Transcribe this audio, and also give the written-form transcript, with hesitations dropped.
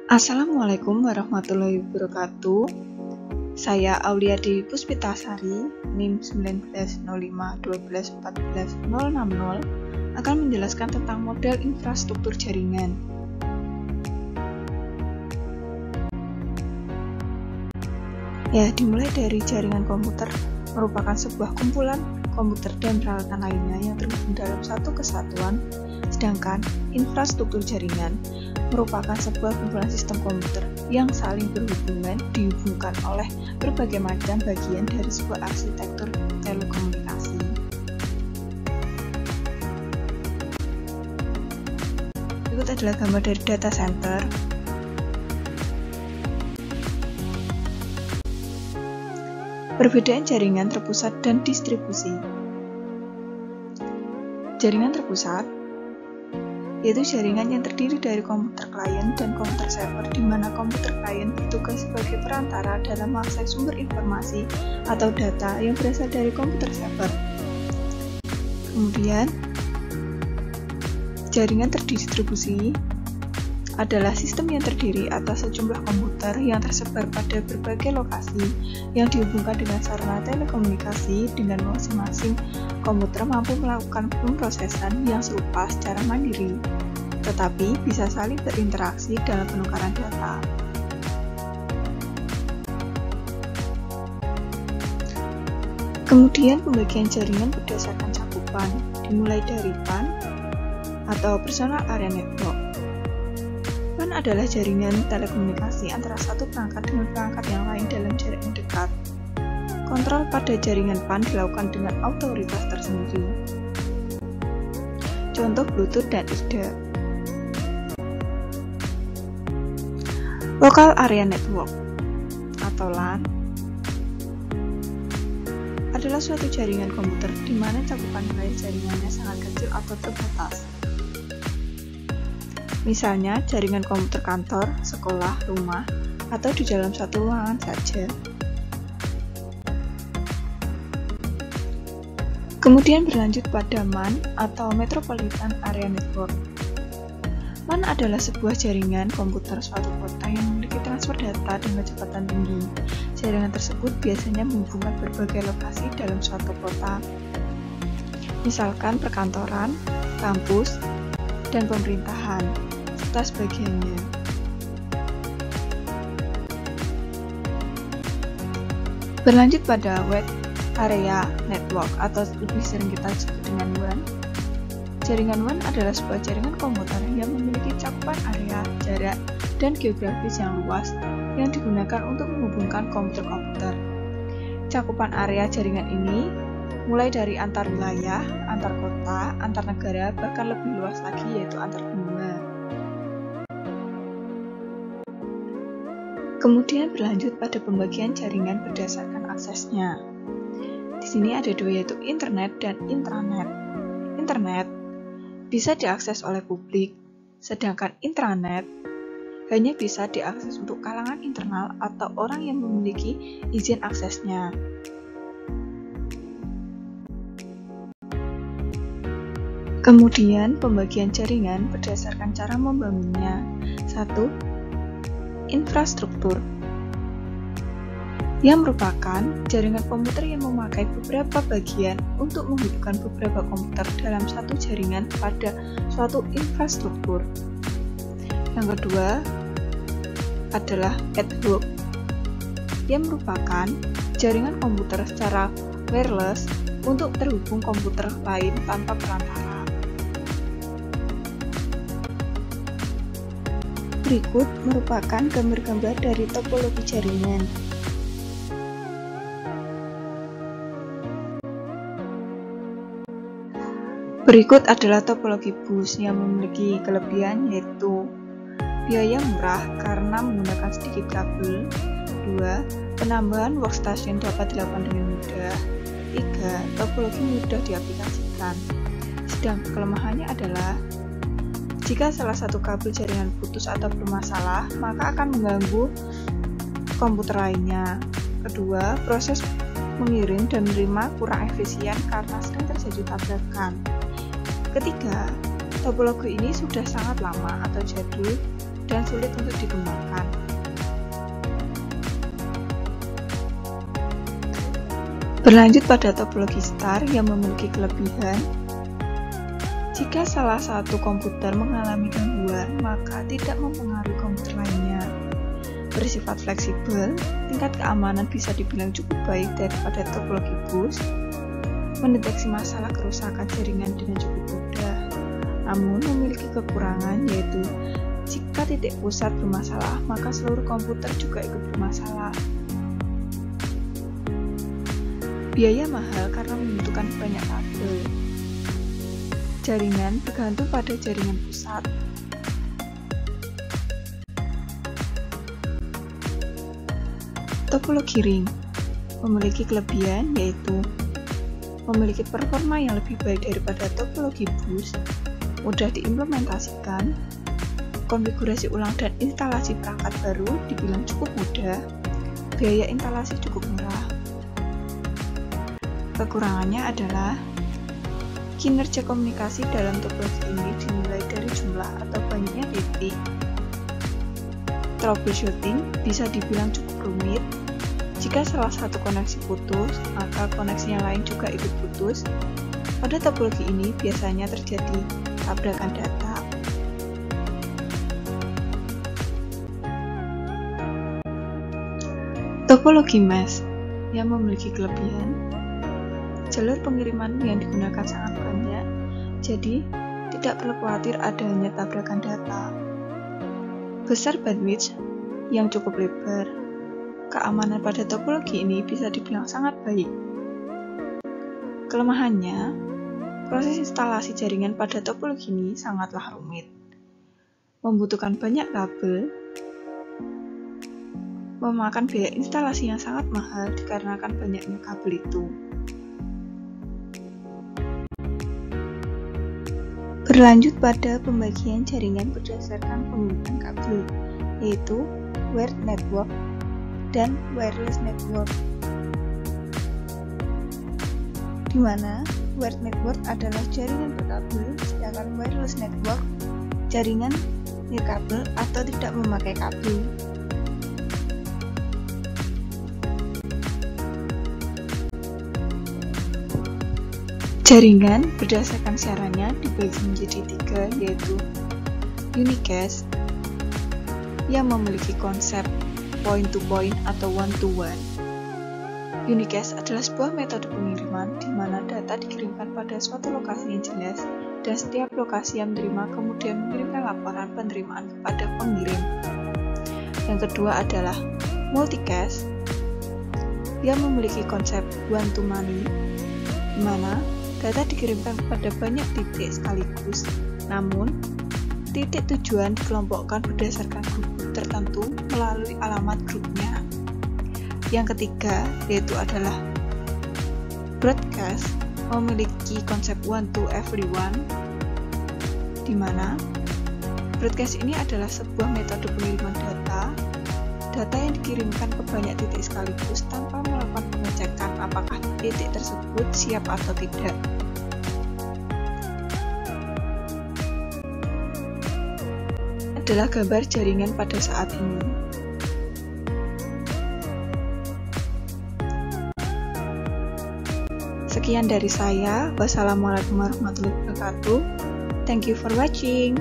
Assalamualaikum warahmatullahi wabarakatuh. Saya Aulia Dewi Puspitasari, NIM 1905121460 akan menjelaskan tentang model infrastruktur jaringan. Ya, dimulai dari jaringan komputer merupakan sebuah kumpulan komputer dan peralatan lainnya yang terhubung dalam satu kesatuan, sedangkan infrastruktur jaringan merupakan sebuah kumpulan sistem komputer yang saling berhubungan dihubungkan oleh berbagai macam bagian dari sebuah arsitektur telekomunikasi. Berikut adalah gambar dari data center. Perbedaan jaringan terpusat dan distribusi. Jaringan terpusat yaitu jaringan yang terdiri dari komputer klien dan komputer server, di mana komputer klien bertugas sebagai perantara dalam mengakses sumber informasi atau data yang berasal dari komputer server. Kemudian, jaringan terdistribusi adalah sistem yang terdiri atas sejumlah komputer yang tersebar pada berbagai lokasi yang dihubungkan dengan sarana telekomunikasi, dengan masing-masing komputer mampu melakukan pemrosesan yang serupa secara mandiri, tetapi bisa saling berinteraksi dalam penukaran data. Kemudian pembagian jaringan berdasarkan cakupan, dimulai dari PAN atau Personal Area Network. PAN adalah jaringan telekomunikasi antara satu perangkat dengan perangkat yang lain dalam jarak yang dekat. Kontrol pada jaringan PAN dilakukan dengan otoritas tersendiri. Contoh Bluetooth dan Ethernet. Local Area Network atau LAN adalah suatu jaringan komputer di mana cakupan wilayah jaringannya sangat kecil atau terbatas. Misalnya jaringan komputer kantor, sekolah, rumah, atau di dalam satu ruangan saja. Kemudian berlanjut pada MAN atau Metropolitan Area Network. MAN adalah sebuah jaringan komputer suatu kota yang memiliki transfer data dengan kecepatan tinggi. Jaringan tersebut biasanya menghubungkan berbagai lokasi dalam suatu kota, misalkan perkantoran, kampus, dan pemerintahan, serta sebagainya. Berlanjut pada Wide Area Network atau lebih sering kita sebut dengan WAN. Jaringan WAN adalah sebuah jaringan komputer yang memiliki cakupan area, jarak, dan geografis yang luas yang digunakan untuk menghubungkan komputer-komputer. Cakupan area jaringan ini mulai dari antar wilayah, antar kota, antar negara, bahkan lebih luas lagi yaitu antar benua. Kemudian berlanjut pada pembagian jaringan berdasarkan aksesnya. Di sini ada dua, yaitu internet dan intranet. Internet bisa diakses oleh publik, sedangkan intranet hanya bisa diakses untuk kalangan internal atau orang yang memiliki izin aksesnya. Kemudian pembagian jaringan berdasarkan cara membangunnya. 1. Infrastruktur, yang merupakan jaringan komputer yang memakai beberapa bagian untuk menghubungkan beberapa komputer dalam satu jaringan pada suatu infrastruktur. Yang kedua adalah ad hoc, yang merupakan jaringan komputer secara wireless untuk terhubung komputer lain tanpa perantara. Berikut merupakan gambar-gambar dari topologi jaringan. Berikut adalah topologi bus yang memiliki kelebihan, yaitu biaya murah karena menggunakan sedikit kabel. 2. Penambahan workstation dapat dilakukan dengan mudah. 3. Topologi mudah diaplikasikan. Sedang kelemahannya adalah jika salah satu kabel jaringan putus atau bermasalah, maka akan mengganggu komputer lainnya. Kedua, proses mengirim dan menerima kurang efisien karena sering terjadi tabrakan. Ketiga, topologi ini sudah sangat lama atau jadul dan sulit untuk dikembangkan. Berlanjut pada topologi star yang memiliki kelebihan. Jika salah satu komputer mengalami gangguan, maka tidak mempengaruhi komputer lainnya. Bersifat fleksibel, tingkat keamanan bisa dibilang cukup baik daripada topologi bus. Mendeteksi masalah kerusakan jaringan dengan cukup mudah, namun memiliki kekurangan, yaitu jika titik pusat bermasalah, maka seluruh komputer juga ikut bermasalah. Biaya mahal karena membutuhkan banyak kabel. Jaringan bergantung pada jaringan pusat. Topologi ring memiliki kelebihan, yaitu memiliki performa yang lebih baik daripada topologi bus, mudah diimplementasikan, konfigurasi ulang dan instalasi perangkat baru dibilang cukup mudah, biaya instalasi cukup murah. Kekurangannya adalah kinerja komunikasi dalam topologi ini dinilai dari jumlah atau banyaknya titik. Troubleshooting bisa dibilang cukup rumit. Jika salah satu koneksi putus, maka koneksi yang lain juga ikut putus. Pada topologi ini biasanya terjadi tabrakan data. Topologi mesh yang memiliki kelebihan. Jalur pengiriman yang digunakan sangat banyak, jadi tidak perlu khawatir adanya tabrakan data. Besar bandwidth yang cukup lebar. Keamanan pada topologi ini bisa dibilang sangat baik. Kelemahannya, proses instalasi jaringan pada topologi ini sangatlah rumit. Membutuhkan banyak kabel, memakan biaya instalasi yang sangat mahal dikarenakan banyaknya kabel itu. Berlanjut pada pembagian jaringan berdasarkan penggunaan kabel, yaitu wired network dan wireless network, di mana wired network adalah jaringan berkabel, sedangkan wireless network jaringan nirkabel atau tidak memakai kabel. Jaringan berdasarkan siarannya dibagi menjadi 3, yaitu unicast yang memiliki konsep point-to-point atau one-to-one. Unicast adalah sebuah metode pengiriman di mana data dikirimkan pada suatu lokasi yang jelas dan setiap lokasi yang menerima kemudian mengirimkan laporan penerimaan kepada pengirim. Yang kedua adalah multicast yang memiliki konsep one-to-many, di mana data dikirimkan kepada banyak titik sekaligus, namun titik tujuan dikelompokkan berdasarkan grup tertentu melalui alamat grupnya. Yang ketiga yaitu adalah broadcast, memiliki konsep one to everyone, di mana broadcast ini adalah sebuah metode pengiriman data yang dikirimkan ke banyak titik sekaligus tanpa melakukan pengecekan apakah titik tersebut siap atau tidak. Adalah gambar jaringan pada saat ini. Sekian dari saya. Wassalamualaikum warahmatullahi wabarakatuh. Thank you for watching.